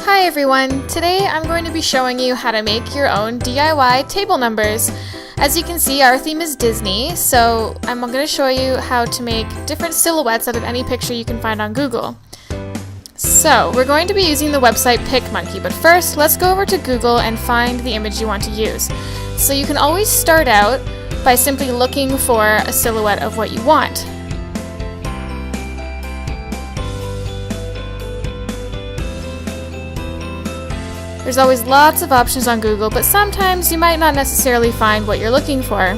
Hi everyone! Today I'm going to be showing you how to make your own DIY table numbers. As you can see, our theme is Disney, so I'm going to show you how to make different silhouettes out of any picture you can find on Google. So, we're going to be using the website Picmonkey, but first let's go over to Google and find the image you want to use. So you can always start out by simply looking for a silhouette of what you want. There's always lots of options on Google, but sometimes you might not necessarily find what you're looking for.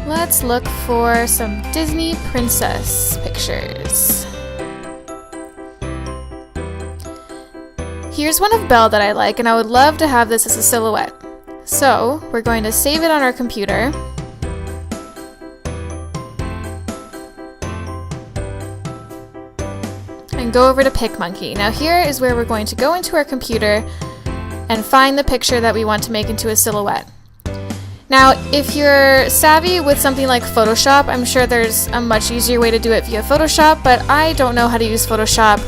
Let's look for some Disney princess pictures. Here's one of Belle that I like, and I would love to have this as a silhouette. So, we're going to save it on our computer. And go over to Picmonkey. Now here is where we're going to go into our computer and find the picture that we want to make into a silhouette. Now if you're savvy with something like Photoshop, I'm sure there's a much easier way to do it via Photoshop, but I don't know how to use Photoshop,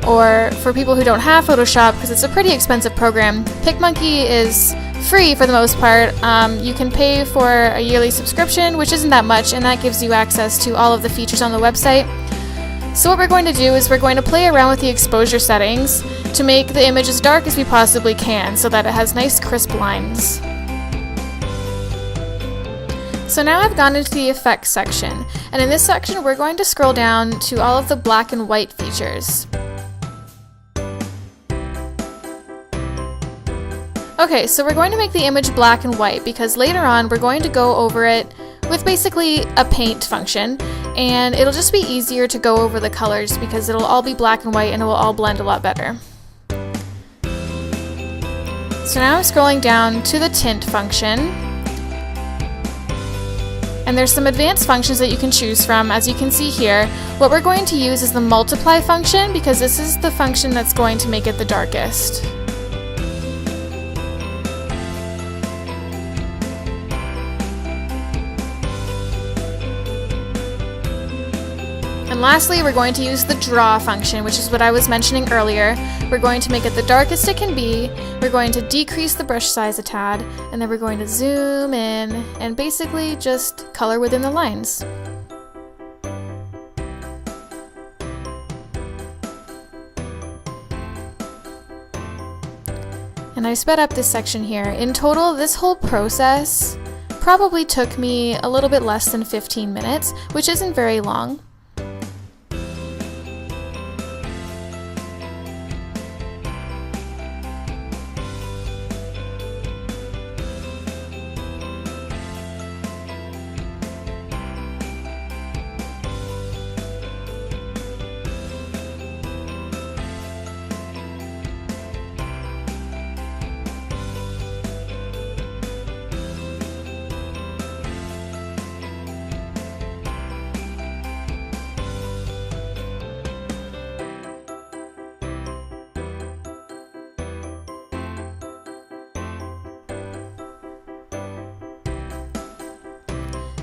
or for people who don't have Photoshop, because it's a pretty expensive program, Picmonkey is free for the most part. You can pay for a yearly subscription, which isn't that much, and that gives you access to all of the features on the website. So what we're going to do is we're going to play around with the exposure settings to make the image as dark as we possibly can so that it has nice crisp lines. So now I've gone into the effects section, and in this section we're going to scroll down to all of the black and white features. Okay, so we're going to make the image black and white because later on we're going to go over it with basically a paint function, and it'll just be easier to go over the colors because it'll all be black and white and it will all blend a lot better. So now I'm scrolling down to the tint function, and there's some advanced functions that you can choose from. As you can see here, what we're going to use is the multiply function because this is the function that's going to make it the darkest. And lastly, we're going to use the draw function, which is what I was mentioning earlier. We're going to make it the darkest it can be, we're going to decrease the brush size a tad, and then we're going to zoom in and basically just color within the lines. And I sped up this section here. In total, this whole process probably took me a little bit less than 15 minutes, which isn't very long.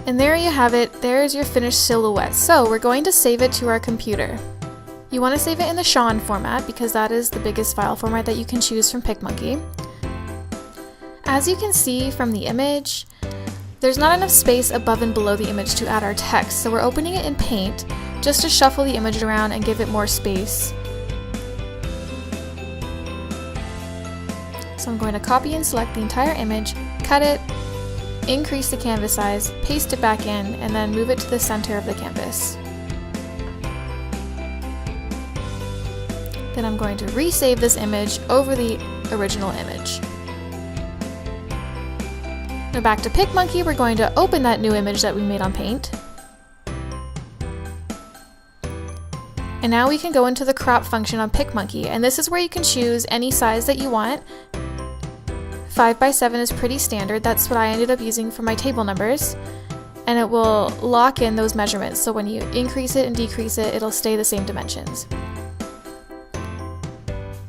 And there you have it, there's your finished silhouette. So we're going to save it to our computer. You want to save it in the Sean format because that is the biggest file format that you can choose from Picmonkey. As you can see from the image, there's not enough space above and below the image to add our text, so we're opening it in Paint just to shuffle the image around and give it more space. So I'm going to copy and select the entire image, cut it, increase the canvas size, paste it back in, and then move it to the center of the canvas. Then I'm going to resave this image over the original image. Now back to Picmonkey, we're going to open that new image that we made on Paint. And now we can go into the crop function on Picmonkey, and this is where you can choose any size that you want. 5x7 is pretty standard, that's what I ended up using for my table numbers, and it will lock in those measurements, so when you increase it and decrease it, it'll stay the same dimensions.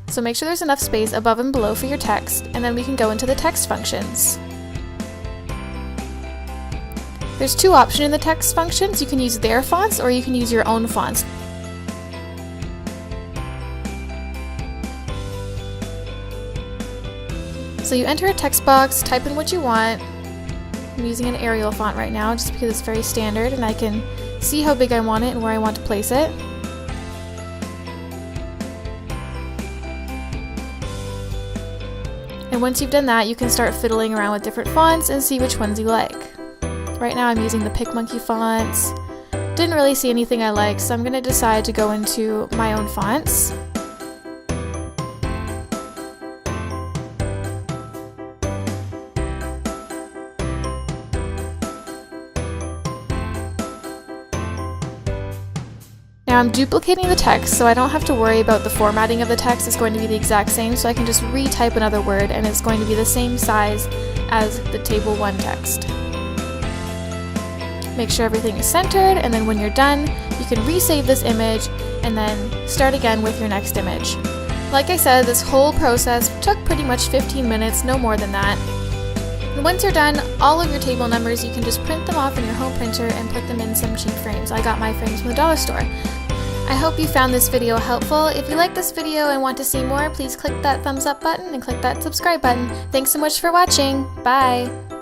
So make sure there's enough space above and below for your text, and then we can go into the text functions. There's two options in the text functions. You can use their fonts or you can use your own fonts. So you enter a text box, type in what you want. I'm using an Arial font right now just because it's very standard and I can see how big I want it and where I want to place it. And once you've done that, you can start fiddling around with different fonts and see which ones you like. Right now I'm using the Picmonkey fonts. Didn't really see anything I like, so I'm going to decide to go into my own fonts. Now I'm duplicating the text, so I don't have to worry about the formatting of the text. It's going to be the exact same, so I can just retype another word and it's going to be the same size as the Table 1 text. Make sure everything is centered, and then when you're done, you can resave this image and then start again with your next image. Like I said, this whole process took pretty much 15 minutes, no more than that. And once you're done, all of your table numbers, you can just print them off in your home printer and put them in some cheap frames. I got my frames from the dollar store. I hope you found this video helpful. If you like this video and want to see more, please click that thumbs up button and click that subscribe button. Thanks so much for watching. Bye!